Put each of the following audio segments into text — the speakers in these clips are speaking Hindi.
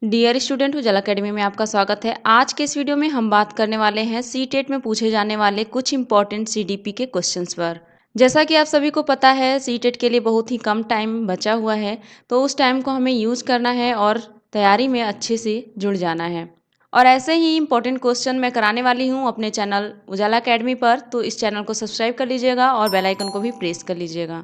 डियर स्टूडेंट, उजाला अकेडमी में आपका स्वागत है। आज के इस वीडियो में हम बात करने वाले हैं सीटेट में पूछे जाने वाले कुछ इंपॉर्टेंट सीडीपी के क्वेश्चंस पर। जैसा कि आप सभी को पता है, सीटेट के लिए बहुत ही कम टाइम बचा हुआ है, तो उस टाइम को हमें यूज़ करना है और तैयारी में अच्छे से जुड़ जाना है। और ऐसे ही इंपॉर्टेंट क्वेश्चन मैं कराने वाली हूँ अपने चैनल उजाला अकेडमी पर, तो इस चैनल को सब्सक्राइब कर लीजिएगा और बेल आइकन को भी प्रेस कर लीजिएगा।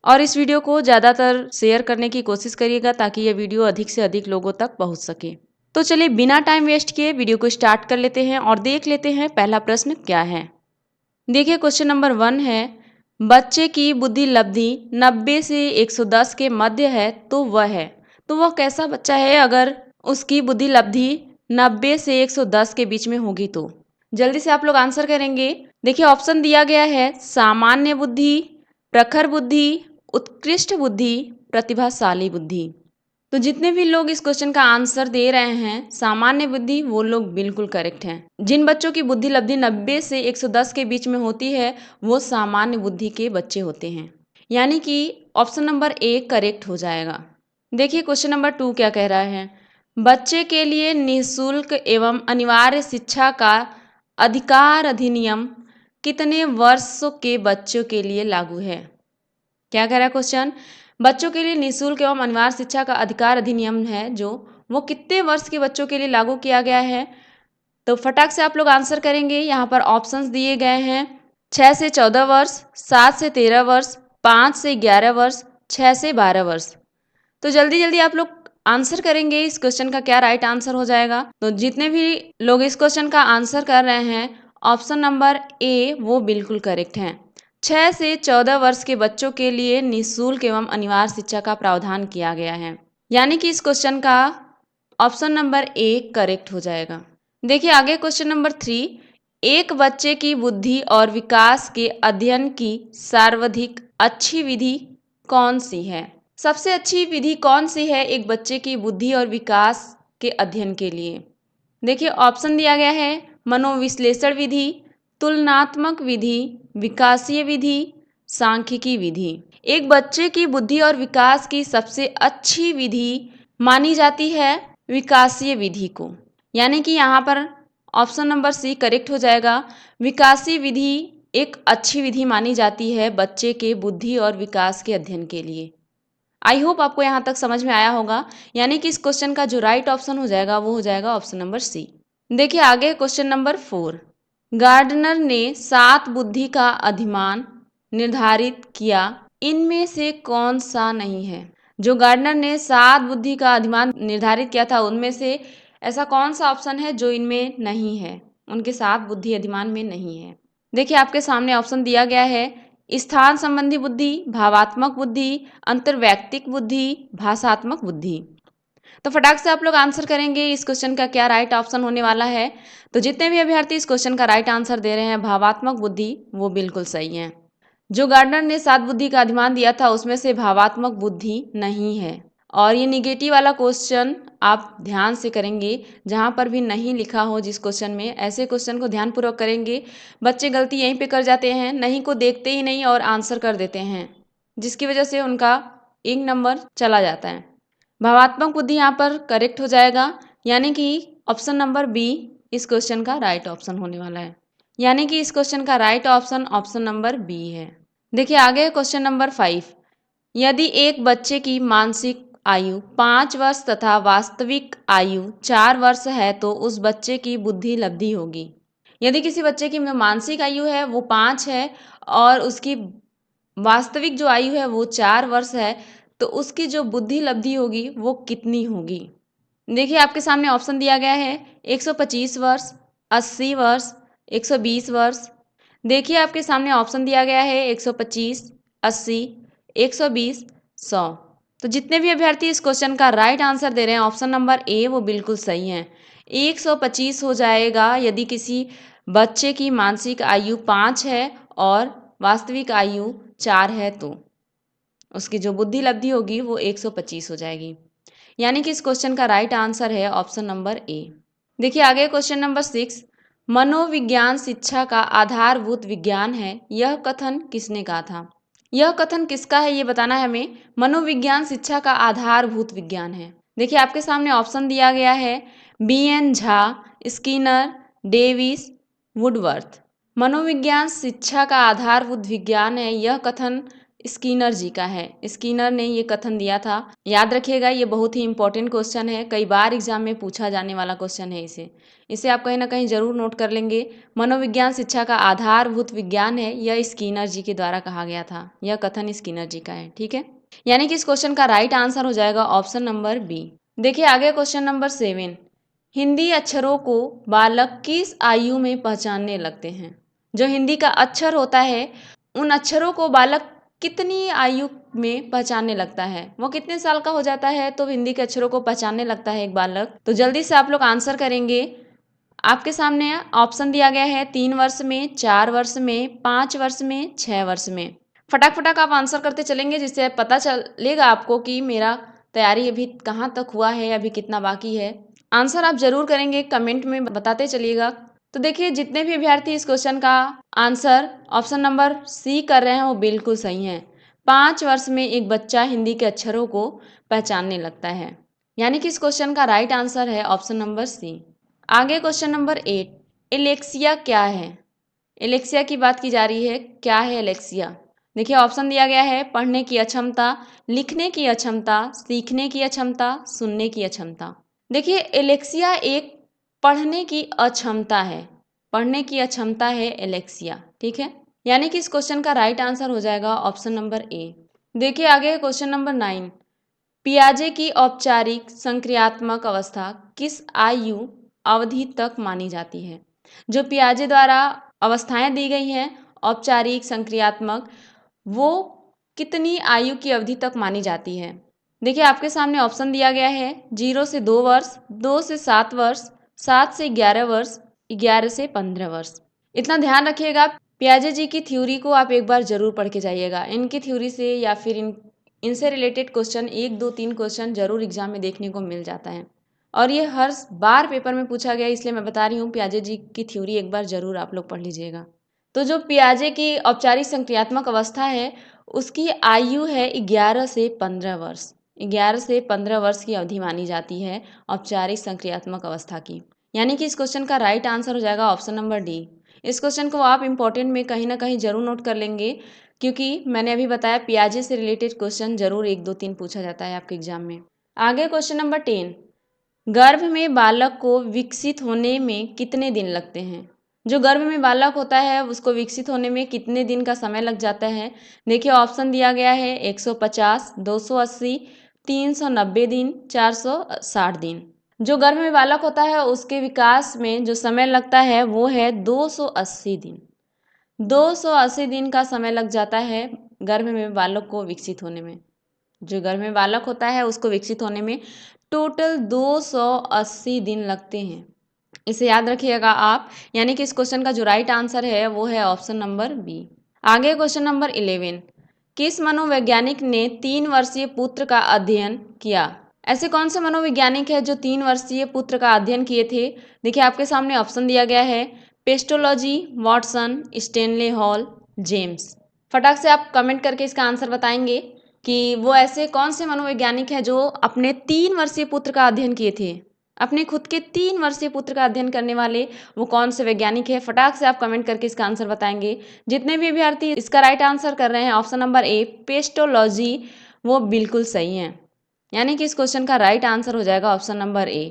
और इस वीडियो को ज़्यादातर शेयर करने की कोशिश करिएगा ताकि ये वीडियो अधिक से अधिक लोगों तक पहुंच सके। तो चलिए बिना टाइम वेस्ट किए वीडियो को स्टार्ट कर लेते हैं और देख लेते हैं पहला प्रश्न क्या है। देखिए क्वेश्चन नंबर 1 है, बच्चे की बुद्धि लब्धि 90 से 110 के मध्य है तो वह कैसा बच्चा है अगर उसकी बुद्धि लब्धि 90 से 110 के बीच में होगी तो। जल्दी से आप लोग आंसर करेंगे। देखिए ऑप्शन दिया गया है सामान्य बुद्धि, प्रखर बुद्धि, उत्कृष्ट बुद्धि, प्रतिभाशाली बुद्धि। तो जितने भी लोग इस क्वेश्चन का आंसर दे रहे हैं सामान्य बुद्धि, वो लोग बिल्कुल करेक्ट हैं। जिन बच्चों की बुद्धि लब्धि 90 से 110 के बीच में होती है वो सामान्य बुद्धि के बच्चे होते हैं, यानी कि ऑप्शन नंबर 1 करेक्ट हो जाएगा। देखिए क्वेश्चन नंबर 2 क्या कह रहा है, बच्चे के लिए निःशुल्क एवं अनिवार्य शिक्षा का अधिकार अधिनियम कितने वर्षों के बच्चों के लिए लागू है। क्या कह रहा है क्वेश्चन, बच्चों के लिए निःशुल्क एवं अनिवार्य शिक्षा का अधिकार अधिनियम है जो वो कितने वर्ष के बच्चों के लिए लागू किया गया है। तो फटाक से आप लोग आंसर करेंगे। यहाँ पर ऑप्शंस दिए गए हैं 6 से 14 वर्ष, 7 से 13 वर्ष, 5 से 11 वर्ष, 6 से 12 वर्ष। तो जल्दी जल्दी आप लोग आंसर करेंगे इस क्वेश्चन का क्या राइट आंसर हो जाएगा। तो जितने भी लोग इस क्वेश्चन का आंसर कर रहे हैं ऑप्शन नंबर ए वो बिल्कुल करेक्ट हैं। 6 से 14 वर्ष के बच्चों के लिए निःशुल्क एवं अनिवार्य शिक्षा का प्रावधान किया गया है, यानी कि इस क्वेश्चन का ऑप्शन नंबर ए करेक्ट हो जाएगा। देखिए आगे क्वेश्चन नंबर 3, एक बच्चे की बुद्धि और विकास के अध्ययन की सर्वाधिक अच्छी विधि कौन सी है। सबसे अच्छी विधि कौन सी है एक बच्चे की बुद्धि और विकास के अध्ययन के लिए। देखिए ऑप्शन दिया गया है मनोविश्लेषण विधि, तुलनात्मक विधि, विकासीय विधि, सांख्यिकी विधि। एक बच्चे की बुद्धि और विकास की सबसे अच्छी विधि मानी जाती है विकासीय विधि को, यानी कि यहाँ पर ऑप्शन नंबर सी करेक्ट हो जाएगा। विकासीय विधि एक अच्छी विधि मानी जाती है बच्चे के बुद्धि और विकास के अध्ययन के लिए। आई होप आपको यहाँ तक समझ में आया होगा, यानी कि इस क्वेश्चन का जो राइट ऑप्शन हो जाएगा वो हो जाएगा ऑप्शन नंबर सी। देखिए आगे क्वेश्चन नंबर 4, गार्डनर ने 7 बुद्धि का अधिमान निर्धारित किया, इनमें से कौन सा नहीं है। जो गार्डनर ने 7 बुद्धि का अधिमान निर्धारित किया था उनमें से ऐसा कौन सा ऑप्शन है जो इनमें नहीं है, उनके 7 बुद्धि अधिमान में नहीं है। देखिए आपके सामने ऑप्शन दिया गया है स्थान संबंधी बुद्धि, भावात्मक बुद्धि, अंतर्वैयक्तिक बुद्धि, भाषात्मक बुद्धि। तो फटाक से आप लोग आंसर करेंगे इस क्वेश्चन का क्या राइट ऑप्शन होने वाला है। तो जितने भी अभ्यर्थी इस क्वेश्चन का राइट आंसर दे रहे हैं भावात्मक बुद्धि, वो बिल्कुल सही है। जो गार्डनर ने 7 बुद्धि का अधिमान दिया था उसमें से भावात्मक बुद्धि नहीं है। और ये निगेटिव वाला क्वेश्चन आप ध्यान से करेंगे, जहाँ पर भी नहीं लिखा हो जिस क्वेश्चन में, ऐसे क्वेश्चन को ध्यानपूर्वक करेंगे। बच्चे गलती यहीं पे कर जाते हैं, नहीं को देखते ही नहीं और आंसर कर देते हैं, जिसकी वजह से उनका 1 नंबर चला जाता है। भावात्मक बुद्धि यहाँ पर करेक्ट हो जाएगा, यानी कि ऑप्शन नंबर बी इस क्वेश्चन का राइट ऑप्शन होने वाला है, यानी कि इस क्वेश्चन का right option option number B है। देखिए आगे क्वेश्चन नंबर 5, यदि एक बच्चे की मानसिक आयु 5 वर्ष तथा वास्तविक आयु 4 वर्ष है तो उस बच्चे की बुद्धि लब्धि होगी। यदि किसी बच्चे की मानसिक आयु है वो 5 है और उसकी वास्तविक जो आयु है वो 4 वर्ष है, तो उसकी जो बुद्धि लब्धि होगी वो कितनी होगी। देखिए आपके सामने ऑप्शन दिया गया है 125 वर्ष, 80 वर्ष, 120 वर्ष। देखिए आपके सामने ऑप्शन दिया गया है 125, 80, 120, 100। तो जितने भी अभ्यर्थी इस क्वेश्चन का राइट आंसर दे रहे हैं ऑप्शन नंबर ए वो बिल्कुल सही है। 125 हो जाएगा यदि किसी बच्चे की मानसिक आयु 5 है और वास्तविक आयु 4 है, तो उसकी जो बुद्धि लब्धि होगी वो 125 हो जाएगी, यानी कि इस क्वेश्चन का राइट आंसर है ऑप्शन नंबर ए। देखिए आगे क्वेश्चन नंबर 6, मनोविज्ञान शिक्षा का आधारभूत विज्ञान है, यह कथन किसने कहा था। यह कथन किसका है ये बताना है हमें। मनोविज्ञान शिक्षा का आधारभूत विज्ञान है, देखिए आपके सामने ऑप्शन दिया गया है BN. Jha, Skinner, Davis, Woodworth. मनोविज्ञान शिक्षा का आधारभूत विज्ञान है, यह कथन स्किनर जी का है। स्किनर ने ये कथन दिया था। याद रखिएगा, ये बहुत ही इंपॉर्टेंट क्वेश्चन है, कई बार एग्जाम में पूछा जाने वाला क्वेश्चन है। इसे आप कहीं ना कहीं जरूर नोट कर लेंगे। मनोविज्ञान शिक्षा का आधारभूत विज्ञान है, यह स्किनर जी के द्वारा कहा गया था। यह कथन स्किनर जी का है। ठीक है, यानी कि इस क्वेश्चन का राइट आंसर हो जाएगा ऑप्शन नंबर बी। देखिए आगे क्वेश्चन नंबर 7, हिंदी अक्षरों को बालक किस आयु में पहचानने लगते हैं? जो हिंदी का अक्षर होता है, उन अक्षरों को बालक कितनी आयु में पहचानने लगता है? वो कितने साल का हो जाता है तो हिंदी के अक्षरों को पहचानने लगता है एक बालक? तो जल्दी से आप लोग आंसर करेंगे। आपके सामने ऑप्शन दिया गया है 3 वर्ष में, 4 वर्ष में, 5 वर्ष में, 6 वर्ष में। फटाक फटाक आप आंसर करते चलेंगे, जिससे पता चलेगा आपको कि मेरा तैयारी अभी कहाँ तक हुआ है, अभी कितना बाकी है। आंसर आप जरूर करेंगे, कमेंट में बताते चलिएगा। तो देखिए जितने भी अभ्यर्थी इस क्वेश्चन का आंसर ऑप्शन नंबर सी कर रहे हैं वो बिल्कुल सही हैं। 5 वर्ष में एक बच्चा हिंदी के अक्षरों को पहचानने लगता है, यानी कि इस क्वेश्चन का राइट आंसर है ऑप्शन नंबर सी। आगे क्वेश्चन नंबर 8, एलेक्सिया क्या है? एलेक्सिया की बात की जा रही है, क्या है एलेक्सिया? देखिए ऑप्शन दिया गया है पढ़ने की अक्षमता, लिखने की अक्षमता, सीखने की अक्षमता, सुनने की अक्षमता। देखिए एलेक्सिया एक पढ़ने की अक्षमता है, पढ़ने की अक्षमता है एलेक्सिया। ठीक है, यानी कि इस क्वेश्चन का राइट आंसर हो जाएगा ऑप्शन नंबर ए। देखिए आगे क्वेश्चन नंबर 9, पियाजे की औपचारिक संक्रियात्मक अवस्था किस आयु अवधि तक मानी जाती है? जो पियाजे द्वारा अवस्थाएं दी गई हैं औपचारिक संक्रियात्मक, वो कितनी आयु की अवधि तक मानी जाती है? देखिए आपके सामने ऑप्शन दिया गया है 0 से 2 वर्ष, 2 से 7 वर्ष, 7 से 11 वर्ष, 11 से 15 वर्ष। इतना ध्यान रखिएगा, पियाजे जी की थ्योरी को आप एक बार जरूर पढ़ के जाइएगा। इनकी थ्योरी से या फिर इनसे रिलेटेड क्वेश्चन 1, 2, 3 क्वेश्चन जरूर एग्जाम में देखने को मिल जाता है, और ये हर बार पेपर में पूछा गया, इसलिए मैं बता रही हूँ पियाजे जी की थ्योरी एक बार जरूर आप लोग पढ़ लीजिएगा। तो जो पियाजे की औपचारिक संक्रियात्मक अवस्था है, उसकी आयु है 11 से 15 वर्ष। 11 से 15 वर्ष की अवधि मानी जाती है औपचारिक संक्रियात्मक अवस्था की, यानी कि इस क्वेश्चन का राइट आंसर हो जाएगा ऑप्शन नंबर डी। इस क्वेश्चन को आप इंपॉर्टेंट में कहीं ना कहीं जरूर नोट कर लेंगे, क्योंकि मैंने अभी बताया पियाजे से रिलेटेड क्वेश्चन जरूर 1, 2, 3 पूछा जाता है आपके एग्जाम में। आगे क्वेश्चन नंबर 10, गर्भ में बालक को विकसित होने में कितने दिन लगते हैं? जो गर्भ में बालक होता है उसको विकसित होने में कितने दिन का समय लग जाता है? देखिए ऑप्शन दिया गया है 150, 280, 390 दिन, 460 दिन। जो गर्भ में बालक होता है उसके विकास में जो समय लगता है वो है 280 दिन। 280 दिन का समय लग जाता है गर्भ में बालक को विकसित होने में। जो गर्भ में बालक होता है उसको विकसित होने में टोटल 280 दिन लगते हैं। इसे याद रखिएगा आप, यानी कि इस क्वेश्चन का जो राइट आंसर है वो है ऑप्शन नंबर बी। आगे क्वेश्चन नंबर 11, किस मनोवैज्ञानिक ने 3 वर्षीय पुत्र का अध्ययन किया? ऐसे कौन से मनोवैज्ञानिक है जो 3 वर्षीय पुत्र का अध्ययन किए थे? देखिए आपके सामने ऑप्शन दिया गया है pestology, Watson, Stanley hall, James. फटाक से आप कमेंट करके इसका आंसर बताएंगे कि वो ऐसे कौन से मनोवैज्ञानिक हैं जो अपने 3 वर्षीय पुत्र का अध्ययन किए थे। अपने खुद के 3 वर्षीय पुत्र का अध्ययन करने वाले वो कौन से वैज्ञानिक है? फटाक से आप कमेंट करके इसका आंसर बताएंगे। जितने भी अभ्यर्थी इसका राइट आंसर कर रहे हैं ऑप्शन नंबर ए पेस्टोलॉजी, वो बिल्कुल सही हैं, यानी कि इस क्वेश्चन का राइट आंसर हो जाएगा ऑप्शन नंबर ए।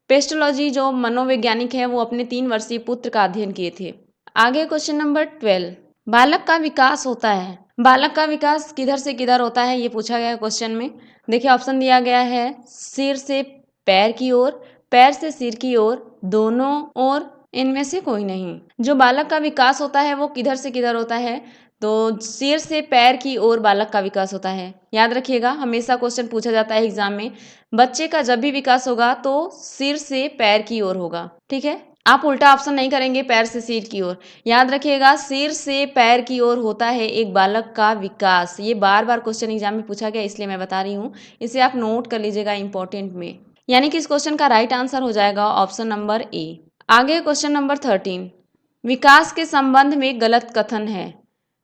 पेस्टोलॉजी जो मनोवैज्ञानिक है वो अपने 3 वर्षीय पुत्र का अध्ययन किए थे। आगे क्वेश्चन नंबर 12, बालक का विकास होता है, बालक का विकास किधर से किधर होता है ये पूछा गया है क्वेश्चन में। देखिए ऑप्शन दिया गया है सिर से पैर की ओर, पैर से सिर की ओर, दोनों ओर, इनमें से कोई नहीं। जो बालक का विकास होता है वो किधर से किधर होता है? तो सिर से पैर की ओर बालक का विकास होता है। याद रखिएगा, हमेशा क्वेश्चन पूछा जाता है एग्जाम में, बच्चे का जब भी विकास होगा तो सिर से पैर की ओर होगा। ठीक है, आप उल्टा ऑप्शन नहीं करेंगे पैर से सिर की ओर। याद रखिएगा सिर से पैर की ओर होता है एक बालक का विकास। ये बार बार क्वेश्चन एग्जाम में पूछा गया, इसलिए मैं बता रही हूँ, इसे आप नोट कर लीजिएगा इंपॉर्टेंट में, यानी कि इस क्वेश्चन का राइट आंसर हो जाएगा ऑप्शन नंबर ए। आगे क्वेश्चन नंबर 13, विकास के संबंध में गलत कथन है।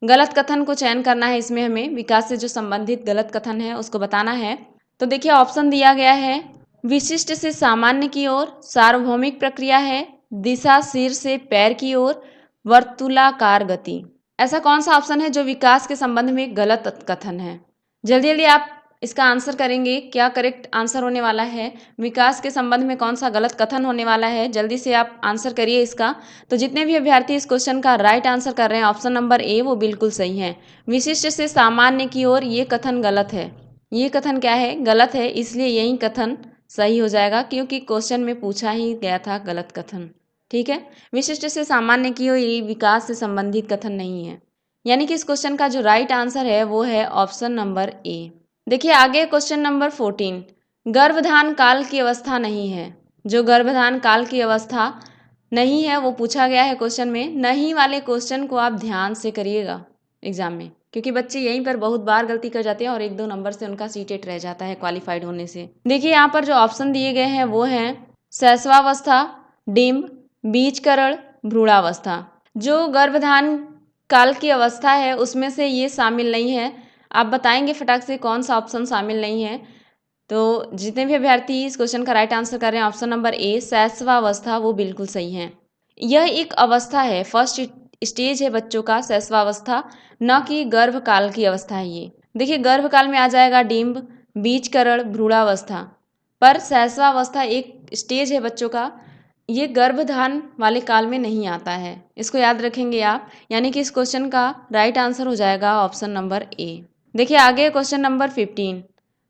गलत कथन को चयन करना है इसमें, हमें विकास से जो संबंधित गलत कथन है उसको बताना है। तो देखिए ऑप्शन दिया गया है विशिष्ट से सामान्य की ओर, सार्वभौमिक प्रक्रिया है, दिशा सिर से पैर की ओर, वर्तुलाकार गति। ऐसा कौन सा ऑप्शन है जो विकास के संबंध में गलत कथन है? जल्दी जल्दी आप इसका आंसर करेंगे, क्या करेक्ट आंसर होने वाला है, विकास के संबंध में कौन सा गलत कथन होने वाला है, जल्दी से आप आंसर करिए इसका। तो जितने भी अभ्यर्थी इस क्वेश्चन का राइट आंसर कर रहे हैं ऑप्शन नंबर ए वो बिल्कुल सही है। विशिष्ट से सामान्य की ओर ये कथन गलत है। ये कथन क्या है? गलत है, इसलिए यही कथन सही हो जाएगा क्योंकि क्वेश्चन में पूछा ही गया था गलत कथन। ठीक है, विशिष्ट से सामान्य की ओर ये विकास से संबंधित कथन नहीं है। यानी कि इस क्वेश्चन का जो राइट आंसर है वो है ऑप्शन नंबर ए। देखिए आगे क्वेश्चन नंबर 14, गर्भधान काल की अवस्था नहीं है। जो गर्भधान काल की अवस्था नहीं है वो पूछा गया है क्वेश्चन में। नहीं वाले क्वेश्चन को आप ध्यान से करिएगा एग्जाम में, क्योंकि बच्चे यहीं पर बहुत बार गलती कर जाते हैं और 1-2 नंबर से उनका सीटेट रह जाता है क्वालिफाइड होने से। देखिए यहाँ पर जो ऑप्शन दिए गए हैं वो हैं शैशवावस्था, डिम्ब, बीजकरण, भ्रूणावस्था। जो गर्भधान काल की अवस्था है उसमें से ये शामिल नहीं है। आप बताएंगे फटाक से कौन सा ऑप्शन शामिल नहीं है। तो जितने भी अभ्यर्थी इस क्वेश्चन का राइट आंसर कर रहे हैं ऑप्शन नंबर ए शैशवावस्था वो बिल्कुल सही है। यह एक अवस्था है, फर्स्ट स्टेज है बच्चों का शैशवावस्था, न कि गर्भकाल की अवस्था है ये। देखिए गर्भकाल में आ जाएगा डिम्ब, बीजकरण, भ्रूणावस्था, पर शैशवावस्था एक स्टेज है बच्चों का, ये गर्भधान वाले काल में नहीं आता है। इसको याद रखेंगे आप, यानी कि इस क्वेश्चन का राइट आंसर हो जाएगा ऑप्शन नंबर ए। देखिए आगे क्वेश्चन नंबर 15,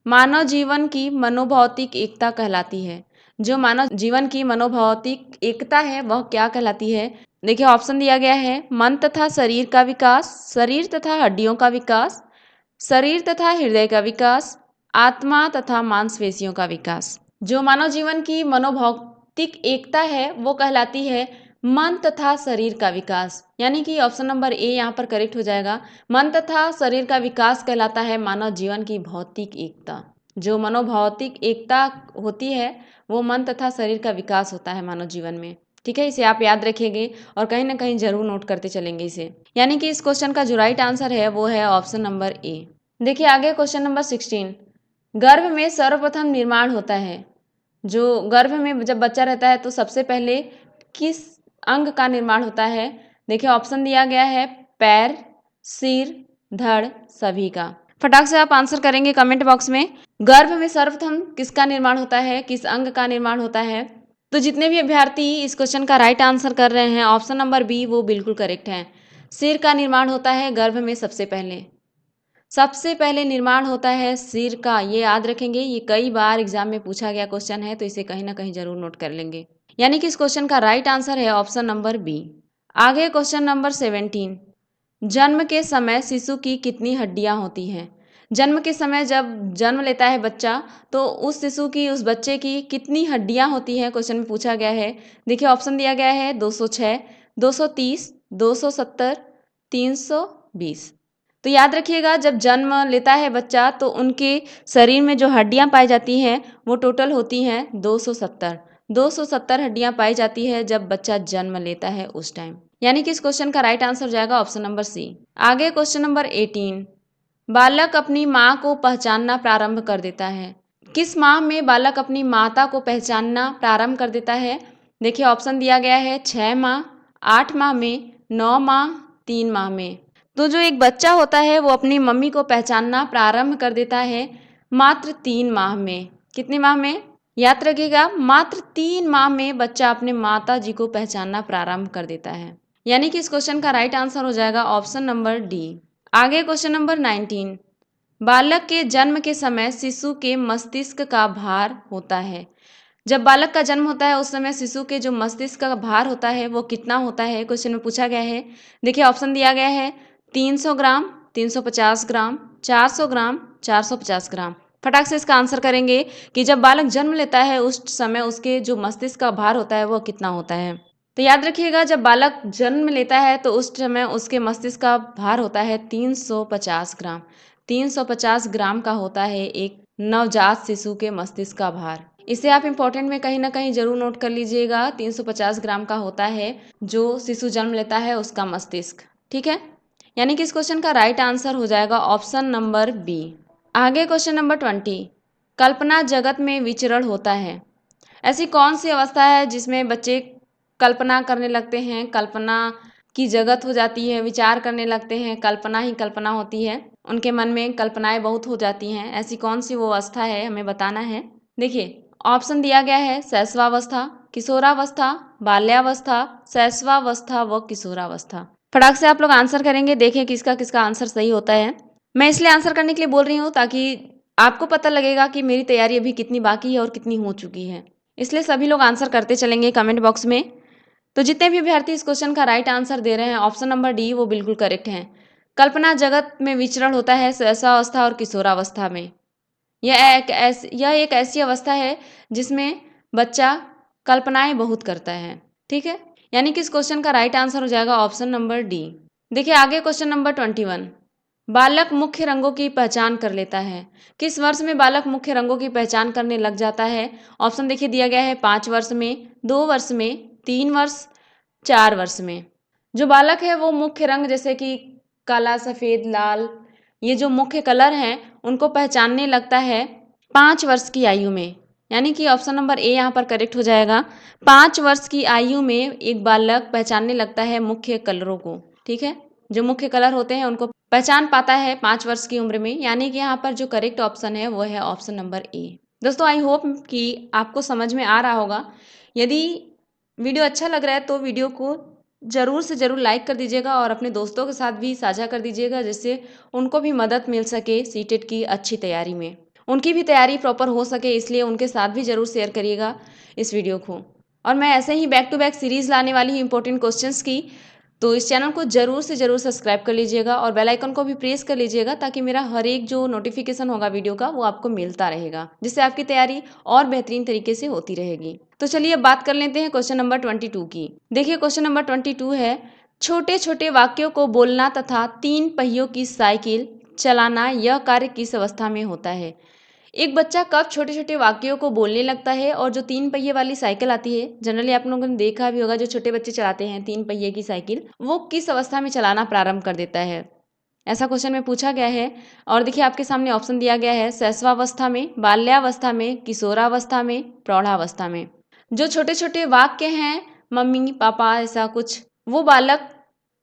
मानव जीवन की मनोभौतिक एकता कहलाती है। जो मानव जीवन की मनोभौतिक एकता है वह क्या कहलाती है? देखिए ऑप्शन दिया गया है मन तथा शरीर का विकास, शरीर तथा हड्डियों का विकास, शरीर तथा हृदय का विकास, आत्मा तथा मांसपेशियों का विकास। जो मानव जीवन की मनोभौतिक एकता है वो कहलाती है मन तथा शरीर का विकास। यानी कि ऑप्शन नंबर ए यहाँ पर करेक्ट हो जाएगा। मन तथा शरीर का विकास कहलाता है मानव जीवन की भौतिक एकता। जो मनोभौतिक एकता होती है वो मन तथा शरीर का विकास होता है मानव जीवन में। ठीक है, इसे आप याद रखिएगा और कहीं ना कहीं जरूर नोट करते चलेंगे इसे। यानी कि इस क्वेश्चन का जो राइट आंसर है वो है ऑप्शन नंबर ए। देखिए आगे क्वेश्चन नंबर 16, गर्भ में सर्वप्रथम निर्माण होता है। जो गर्भ में जब बच्चा रहता है तो सबसे पहले किस अंग का निर्माण होता है? देखिए ऑप्शन दिया गया है पैर, सिर, धड़, सभी का। फटाक से आप आंसर करेंगे कमेंट बॉक्स में। गर्भ में सर्वप्रथम किसका निर्माण होता है, किस अंग का निर्माण होता है? तो जितने भी अभ्यर्थी इस क्वेश्चन का राइट आंसर कर रहे हैं ऑप्शन नंबर बी वो बिल्कुल करेक्ट है। सिर का निर्माण होता है गर्भ में सबसे पहले। सबसे पहले निर्माण होता है सिर का, ये याद रखेंगे, ये कई बार एग्जाम में पूछा गया क्वेश्चन है तो इसे कहीं ना कहीं जरूर नोट कर लेंगे। यानी कि इस क्वेश्चन का राइट आंसर है ऑप्शन नंबर बी। आगे क्वेश्चन नंबर 17, जन्म के समय शिशु की कितनी हड्डियां होती हैं? जन्म के समय जब जन्म लेता है बच्चा तो उस शिशु की, उस बच्चे की कितनी हड्डियां होती हैं क्वेश्चन में पूछा गया है। देखिए ऑप्शन दिया गया है 206, 230, 270, 320। तो याद रखिएगा जब जन्म लेता है बच्चा तो उनके शरीर में जो हड्डियां पाई जाती हैं वो टोटल होती हैं 270। 270 हड्डियां पाई जाती है जब बच्चा जन्म लेता है उस टाइम। यानी कि इस क्वेश्चन का राइट आंसर हो जाएगा ऑप्शन नंबर सी। आगे क्वेश्चन नंबर 18, बालक अपनी माँ को पहचानना प्रारंभ कर देता है। किस माह में बालक अपनी माता को पहचानना प्रारंभ कर देता है? देखिए ऑप्शन दिया गया है 6 माह, 8 माह में, 9 माह, 3 माह में। तो जो एक बच्चा होता है वो अपनी मम्मी को पहचानना प्रारंभ कर देता है मात्र 3 माह में। कितने माह में? याद रखिएगा मात्र 3 माह में बच्चा अपने माता जी को पहचानना प्रारंभ कर देता है। यानी कि इस क्वेश्चन का राइट आंसर हो जाएगा ऑप्शन नंबर डी। आगे क्वेश्चन नंबर 19, बालक के जन्म के समय शिशु के मस्तिष्क का भार होता है। जब बालक का जन्म होता है उस समय शिशु के जो मस्तिष्क का भार होता है वो कितना होता है, क्वेश्चन में पूछा गया है। देखिए ऑप्शन दिया गया है 300 ग्राम, 350 ग्राम, 400 ग्राम, 450 ग्राम। फटाक से इसका आंसर करेंगे कि जब बालक जन्म लेता है उस समय उसके जो मस्तिष्क का भार होता है वो कितना होता है। तो याद रखिएगा जब बालक जन्म लेता है तो उस समय उसके मस्तिष्क का भार होता है 350 ग्राम। 350 ग्राम का होता है एक नवजात शिशु के मस्तिष्क का भार। इसे आप इंपॉर्टेंट में कहीं ना कहीं जरूर नोट कर लीजिएगा। 350 ग्राम का होता है जो शिशु जन्म लेता है उसका मस्तिष्क। ठीक है, यानी कि इस क्वेश्चन का राइट आंसर हो जाएगा ऑप्शन नंबर बी। आगे क्वेश्चन नंबर 20, कल्पना जगत में विचरण होता है। ऐसी कौन सी अवस्था है जिसमें बच्चे कल्पना करने लगते हैं, कल्पना की जगत हो जाती है, विचार करने लगते हैं, कल्पना ही कल्पना होती है, उनके मन में कल्पनाएं बहुत हो जाती हैं। ऐसी कौन सी वो अवस्था है, हमें बताना है। देखिए ऑप्शन दिया गया है शैशवावस्था, किशोरावस्था, बाल्यावस्था, शैशवावस्था व किशोरावस्था। फटाक से आप लोग आंसर करेंगे, देखें किसका किसका आंसर सही होता है। मैं इसलिए आंसर करने के लिए बोल रही हूँ ताकि आपको पता लगेगा कि मेरी तैयारी अभी कितनी बाकी है और कितनी हो चुकी है। इसलिए सभी लोग आंसर करते चलेंगे कमेंट बॉक्स में। तो जितने भी अभ्यर्थी इस क्वेश्चन का राइट आंसर दे रहे हैं ऑप्शन नंबर डी वो बिल्कुल करेक्ट है। कल्पना जगत में विचरण होता है शैशवावस्था और किशोरावस्था में। यह एक ऐसी अवस्था है जिसमें बच्चा कल्पनाएं बहुत करता है। ठीक है, यानी कि इस क्वेश्चन का राइट आंसर हो जाएगा ऑप्शन नंबर डी। देखिए आगे क्वेश्चन नंबर 21। बालक मुख्य रंगों की पहचान कर लेता है। किस वर्ष में बालक मुख्य रंगों की पहचान करने लग जाता है? ऑप्शन देखिए दिया गया है 5 वर्ष में, 2 वर्ष में, 3 वर्ष, 4 वर्ष में। जो बालक है वो मुख्य रंग जैसे कि काला, सफ़ेद, लाल, ये जो मुख्य कलर हैं उनको पहचानने लगता है 5 वर्ष की आयु में। यानी कि ऑप्शन नंबर ए यहाँ पर करेक्ट हो जाएगा। 5 वर्ष की आयु में एक बालक पहचानने लगता है मुख्य कलरों को। ठीक है, जो मुख्य कलर होते हैं उनको पहचान पाता है 5 वर्ष की उम्र में। यानी कि यहाँ पर जो करेक्ट ऑप्शन है वो है ऑप्शन नंबर ए। दोस्तों आई होप कि आपको समझ में आ रहा होगा। यदि वीडियो अच्छा लग रहा है तो वीडियो को ज़रूर से ज़रूर लाइक कर दीजिएगा और अपने दोस्तों के साथ भी साझा कर दीजिएगा, जिससे उनको भी मदद मिल सके सीटेट की अच्छी तैयारी में, उनकी भी तैयारी प्रॉपर हो सके। इसलिए उनके साथ भी ज़रूर शेयर करिएगा इस वीडियो को। और मैं ऐसे ही बैक टू बैक सीरीज़ लाने वाली हूँ इंपॉर्टेंट क्वेश्चंस की, तो इस चैनल को ज़रूर से ज़रूर सब्सक्राइब कर लीजिएगा और बेल आइकन को भी प्रेस कर लीजिएगा ताकि मेरा हर एक जो नोटिफिकेशन होगा वीडियो का वो आपको मिलता रहेगा, जिससे आपकी तैयारी और बेहतरीन तरीके से होती रहेगी। तो चलिए अब बात कर लेते हैं क्वेश्चन नंबर 22 की। देखिए क्वेश्चन नंबर 22 है, छोटे छोटे वाक्यों को बोलना तथा 3 पहियों की साइकिल चलाना यह कार्य किस अवस्था में होता है? एक बच्चा कब छोटे छोटे वाक्यों को बोलने लगता है और जो 3 पहिए वाली साइकिल आती है, जनरली आप लोगों ने देखा भी होगा जो छोटे बच्चे चलाते हैं 3 पहिए की साइकिल, वो किस अवस्था में चलाना प्रारंभ कर देता है? ऐसा क्वेश्चन में पूछा गया है। और देखिए आपके सामने ऑप्शन दिया गया है शैशवावस्था में, बाल्यावस्था में, किशोरावस्था में, प्रौढ़ावस्था में। जो छोटे छोटे वाक्य हैं मम्मी पापा ऐसा कुछ, वो बालक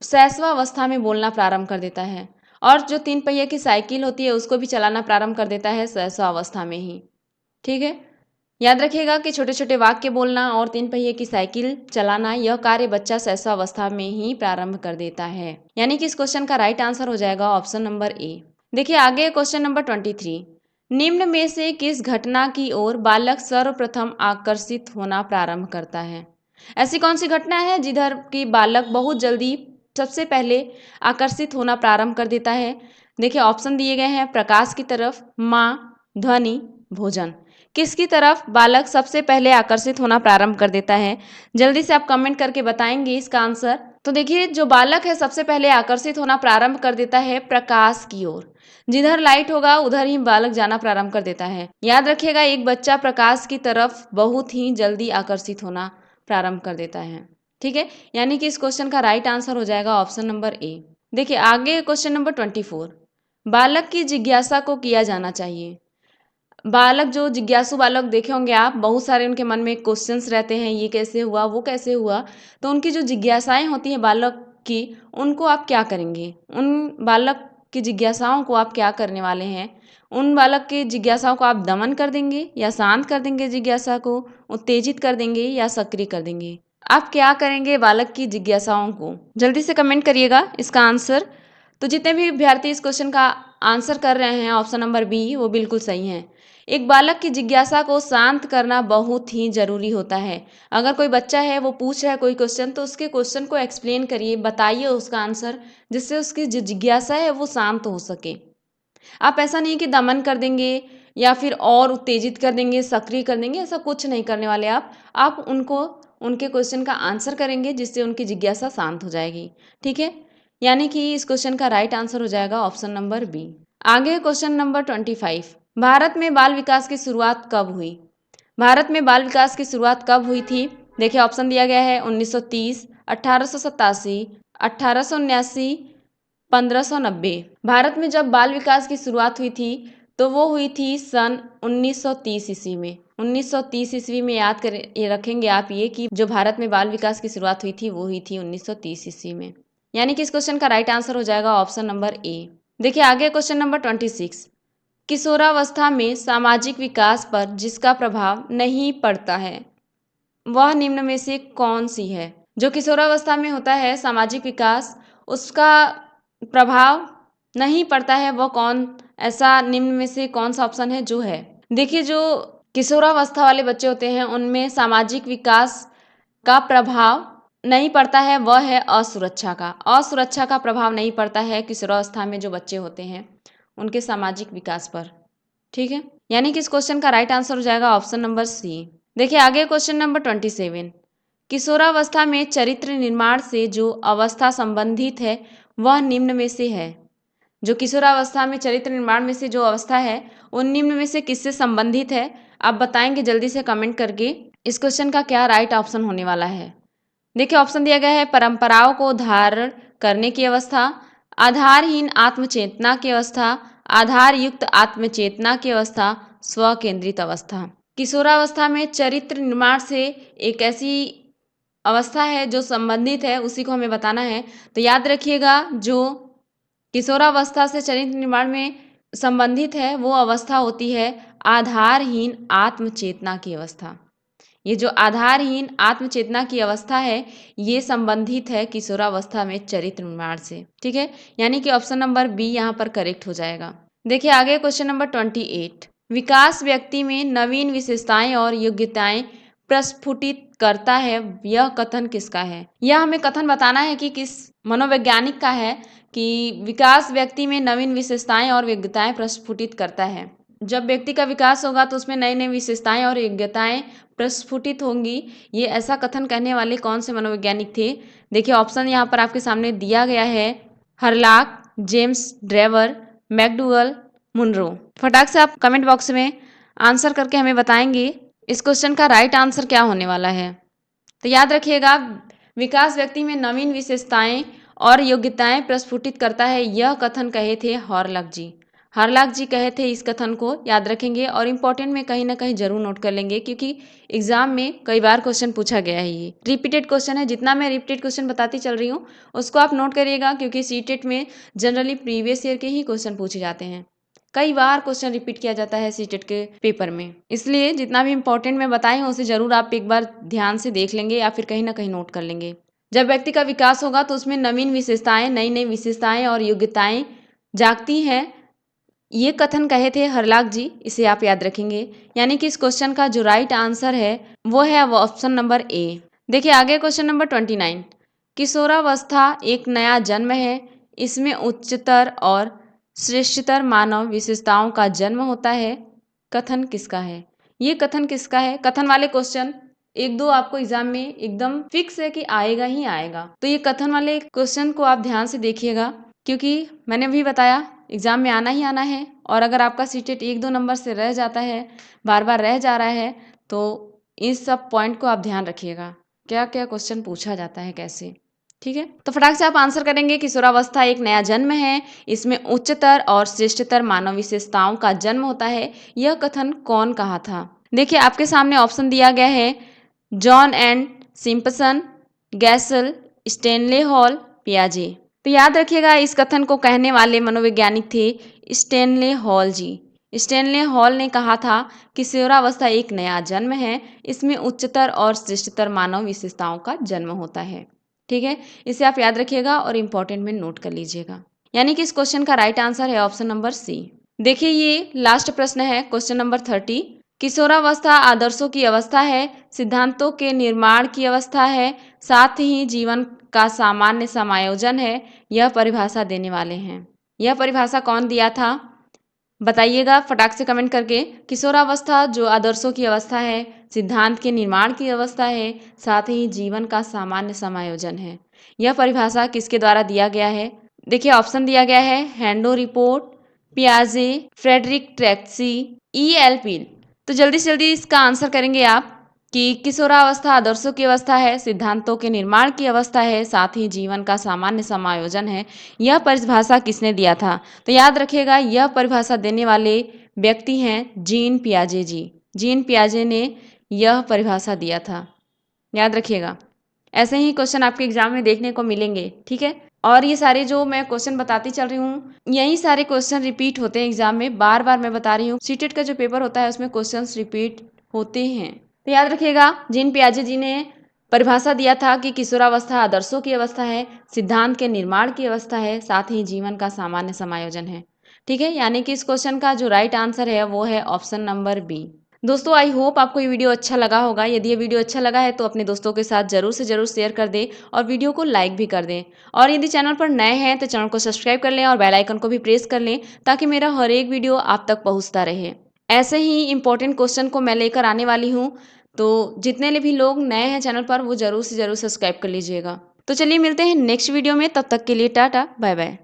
शैशवावस्था में बोलना प्रारंभ कर देता है। और जो 3 पहिए की साइकिल होती है उसको भी चलाना प्रारंभ कर देता है शैशवावस्था में ही। ठीक है, याद रखिएगा कि छोटे छोटे वाक्य बोलना और 3 पहिए की साइकिल चलाना यह कार्य बच्चा शैशवावस्था में ही प्रारंभ कर देता है। यानी कि इस क्वेश्चन का राइट आंसर हो जाएगा ऑप्शन नंबर ए। देखिए आगे क्वेश्चन नंबर 23। निम्न में से किस घटना की ओर बालक सर्वप्रथम आकर्षित होना प्रारंभ करता है? ऐसी कौन सी घटना है जिधर की बालक बहुत जल्दी सबसे पहले आकर्षित होना प्रारंभ कर देता है? देखिए ऑप्शन दिए गए हैं प्रकाश की तरफ, माँ, ध्वनि, भोजन। किसकी तरफ बालक सबसे पहले आकर्षित होना प्रारंभ कर देता है? जल्दी से आप कमेंट करके बताएंगे इसका आंसर। तो देखिए जो बालक है सबसे पहले आकर्षित होना प्रारंभ कर देता है प्रकाश की ओर। जिधर लाइट होगा उधर ही बालक जाना प्रारंभ कर देता है। याद रखिएगा एक बच्चा प्रकाश की तरफ बहुत ही जल्दी आकर्षित होना प्रारंभ कर देता है। ठीक है, यानी कि इस क्वेश्चन का राइट आंसर हो जाएगा ऑप्शन नंबर ए। देखिए आगे क्वेश्चन नंबर 24। बालक की जिज्ञासा को किया जाना चाहिए। बालक जो जिज्ञासु बालक देखे होंगे आप, बहुत सारे उनके मन में क्वेश्चंस रहते हैं, ये कैसे हुआ, वो कैसे हुआ। तो उनकी जो जिज्ञासाएं होती हैं बालक की, उनको आप क्या करेंगे? उन बालक की जिज्ञासाओं को आप क्या करने वाले हैं? उन बालक की जिज्ञासाओं को आप दमन कर देंगे या शांत कर देंगे, जिज्ञासा को उत्तेजित कर देंगे या सक्रिय कर देंगे? आप क्या करेंगे बालक की जिज्ञासाओं को? जल्दी से कमेंट करिएगा इसका आंसर। तो जितने भी विद्यार्थी इस क्वेश्चन का आंसर कर रहे हैं ऑप्शन नंबर बी वो बिल्कुल सही है। एक बालक की जिज्ञासा को शांत करना बहुत ही ज़रूरी होता है। अगर कोई बच्चा है वो पूछ रहा है कोई क्वेश्चन, तो उसके क्वेश्चन को एक्सप्लेन करिए, बताइए उसका आंसर, जिससे उसकी जो जिज्ञासा है वो शांत हो सके। आप ऐसा नहीं कि दमन कर देंगे या फिर और उत्तेजित कर देंगे, सक्रिय कर देंगे, ऐसा कुछ नहीं करने वाले आप उनको उनके क्वेश्चन का आंसर करेंगे जिससे उनकी जिज्ञासा शांत हो जाएगी। ठीक है, यानी कि इस क्वेश्चन का राइट आंसर हो जाएगा ऑप्शन नंबर बी। आगे क्वेश्चन नंबर 25। भारत में बाल विकास की शुरुआत कब हुई? भारत में बाल विकास की शुरुआत कब हुई थी? देखिए ऑप्शन दिया गया है 1930, 1887, 1879, 1590। भारत में जब बाल विकास की शुरुआत हुई थी तो वो हुई थी सन 1930 ईस्वी में। 1930 ईस्वी में याद कर ये रखेंगे आप ये कि जो भारत में बाल विकास की शुरुआत हुई थी वो हुई थी 1930 ईस्वी में। यानी कि इस क्वेश्चन का राइट आंसर हो जाएगा ऑप्शन नंबर ए। देखिए आगे क्वेश्चन नंबर 26। किशोरावस्था में सामाजिक विकास पर जिसका प्रभाव नहीं पड़ता है वह निम्न में से कौन सी है। जो किशोरावस्था में होता है सामाजिक विकास, उसका प्रभाव नहीं पड़ता है, वो कौन ऐसा निम्न में से कौन सा ऑप्शन है जो है। देखिए जो किशोरावस्था वाले बच्चे होते हैं उनमें सामाजिक विकास का प्रभाव नहीं पड़ता है, वह है असुरक्षा का। असुरक्षा का प्रभाव नहीं पड़ता है किशोरावस्था में जो बच्चे होते हैं उनके सामाजिक विकास पर। ठीक है, यानी कि इस क्वेश्चन का राइट आंसर हो जाएगा ऑप्शन नंबर सी। देखिए आगे क्वेश्चन नंबर 27। किशोरावस्था में चरित्र निर्माण से जो अवस्था संबंधित है वह निम्न में से है। जो किशोरावस्था में चरित्र निर्माण में से जो अवस्था है उन निम्न में से किससे संबंधित है, आप बताएंगे जल्दी से कमेंट करके इस क्वेश्चन का क्या राइट ऑप्शन होने वाला है। देखिए ऑप्शन दिया गया है परंपराओं को धारण करने की अवस्था, आधारहीन आत्मचेतना की अवस्था, आधार युक्त आत्मचेतना की अवस्था, स्व केंद्रित अवस्था। किशोरावस्था में चरित्र निर्माण से एक ऐसी अवस्था है जो संबंधित है, उसी को हमें बताना है। तो याद रखिएगा जो किशोरावस्था से चरित्र निर्माण में संबंधित है वो अवस्था होती है आधारहीन आत्मचेतना की अवस्था। ये जो आधारहीन आत्मचेतना की अवस्था है ये संबंधित है किशोरावस्था में चरित्र निर्माण से। ठीक है, यानी कि ऑप्शन नंबर बी यहाँ पर करेक्ट हो जाएगा। देखिए आगे क्वेश्चन नंबर 28। विकास व्यक्ति में नवीन विशेषताएं और योग्यताएं प्रस्फुटित करता है, यह कथन किसका है। यह हमें कथन बताना है कि किस मनोवैज्ञानिक का है कि विकास व्यक्ति में नवीन विशेषताएं और योग्यताएं प्रस्फुटित करता है। जब व्यक्ति का विकास होगा तो उसमें नई नई विशेषताएं और योग्यताएं प्रस्फुटित होंगी। ये ऐसा कथन कहने वाले कौन से मनोवैज्ञानिक थे। देखिए ऑप्शन यहाँ पर आपके सामने दिया गया है, Hurlock, James Drever, McDougall, Munro. फटाक से आप कमेंट बॉक्स में आंसर करके हमें बताएंगे इस क्वेश्चन का राइट आंसर क्या होने वाला है। तो याद रखिएगा विकास व्यक्ति में नवीन विशेषताएं और योग्यताएं प्रस्फुटित करता है, यह कथन कहे थे हॉरलॉक जी। हॉरलॉक जी कहे थे इस कथन को, याद रखेंगे और इम्पोर्टेंट में कहीं ना कहीं जरूर नोट कर लेंगे क्योंकि एग्जाम में कई बार क्वेश्चन पूछा गया है। ये रिपीटेड क्वेश्चन है, जितना मैं रिपीटेड क्वेश्चन बताती चल रही हूँ उसको आप नोट करिएगा क्योंकि सीटेट में जनरली प्रीवियस ईयर के ही क्वेश्चन पूछे जाते हैं। कई बार क्वेश्चन रिपीट किया जाता है सीटेट के पेपर में, इसलिए जितना भी इंपॉर्टेंट मैं बताई हूँ उसे जरूर आप एक बार ध्यान से देख लेंगे या फिर कहीं ना कहीं नोट कर लेंगे। जब व्यक्ति का विकास होगा तो उसमें नवीन विशेषताएं, नई नई विशेषताएं और योग्यताएं जागती हैं, ये कथन कहे थे हरलाक जी, इसे आप याद रखेंगे। यानी कि इस क्वेश्चन का जो राइट आंसर है वो है वो ऑप्शन नंबर ए। देखिए आगे क्वेश्चन नंबर 29। किशोरावस्था एक नया जन्म है, इसमें उच्चतर और श्रेष्ठतर मानव विशेषताओं का जन्म होता है, कथन किसका है। ये कथन किसका है। कथन वाले क्वेश्चन एक दो आपको एग्जाम में एकदम फिक्स है कि आएगा ही आएगा, तो ये कथन वाले क्वेश्चन को आप ध्यान से देखिएगा क्योंकि मैंने भी बताया एग्जाम में आना ही आना है। और अगर आपका सीटेट एक दो नंबर से रह जाता है, बार बार रह जा रहा है, तो इस सब पॉइंट को आप ध्यान रखिएगा क्या क्या क्वेश्चन पूछा जाता है कैसे। ठीक है, तो फटाक से आप आंसर करेंगे किशोरावस्था एक नया जन्म है, इसमें उच्चतर और श्रेष्ठतर मानव विशेषताओं का जन्म होता है, यह कथन कौन कहा था। देखिए आपके सामने ऑप्शन दिया गया है, John and Simpson, Gesell, Stanley Hall, पियाजे। तो याद रखिएगा इस कथन को कहने वाले मनोवैज्ञानिक थे स्टेनले हॉल जी। स्टेनले हॉल ने कहा था किशोरावस्था एक नया जन्म है, इसमें उच्चतर और श्रेष्ठतर मानव विशेषताओं का जन्म होता है। ठीक है, इसे आप याद रखिएगा और इम्पोर्टेंट में नोट कर लीजिएगा। यानी कि इस क्वेश्चन का राइट आंसर है ऑप्शन नंबर सी। देखिए ये लास्ट प्रश्न है क्वेश्चन नंबर 30। किशोरावस्था आदर्शों की अवस्था है, सिद्धांतों के निर्माण की अवस्था है, साथ ही जीवन का सामान्य समायोजन है, यह परिभाषा देने वाले हैं। यह परिभाषा कौन दिया था बताइएगा फटाक से कमेंट करके। किशोरावस्था जो आदर्शों की अवस्था है, सिद्धांत के निर्माण की अवस्था है, साथ ही जीवन का सामान्य समायोजन है, यह परिभाषा किसके द्वारा दिया गया है। देखिए ऑप्शन दिया गया है, हैंडो रिपोर्ट, पियाजे, फ्रेडरिक ट्रैक्सी, E.L. पील। तो जल्दी से जल्दी इसका आंसर करेंगे आप कि किशोरावस्था आदर्शों की अवस्था है, सिद्धांतों के निर्माण की अवस्था है, साथ ही जीवन का सामान्य समायोजन है, यह परिभाषा किसने दिया था। तो याद रखिएगा यह परिभाषा देने वाले व्यक्ति हैं जीन पियाजे जी। जीन पियाजे ने यह परिभाषा दिया था। याद रखिएगा, ऐसे ही क्वेश्चन आपके एग्जाम में देखने को मिलेंगे, ठीक है। और ये सारे जो मैं क्वेश्चन बताती चल रही हूँ, यही सारे क्वेश्चन रिपीट होते हैं एग्जाम में। बार बार मैं बता रही हूँ, सीटेट का जो पेपर होता है उसमें क्वेश्चन रिपीट होते हैं। तो याद रखिएगा, जीन पियाजे जी ने परिभाषा दिया था कि किशोरावस्था आदर्शों की अवस्था है, सिद्धांत के निर्माण की अवस्था है, साथ ही जीवन का सामान्य समायोजन है। ठीक है, यानी कि इस क्वेश्चन का जो राइट आंसर है वो है ऑप्शन नंबर बी। दोस्तों, आई होप आपको ये वीडियो अच्छा लगा होगा। यदि ये वीडियो अच्छा लगा है तो अपने दोस्तों के साथ जरूर से जरूर शेयर कर दें और वीडियो को लाइक भी कर दें। और यदि चैनल पर नए हैं तो चैनल को सब्सक्राइब कर लें और बेल आइकन को भी प्रेस कर लें, ताकि मेरा हर एक वीडियो आप तक पहुंचता रहे। ऐसे ही इंपॉर्टेंट क्वेश्चन को मैं लेकर आने वाली हूँ, तो जितने भी लोग नए हैं चैनल पर वो जरूर से जरूर सब्सक्राइब कर लीजिएगा। तो चलिए मिलते हैं नेक्स्ट वीडियो में, तब तक के लिए टाटा बाय बाय।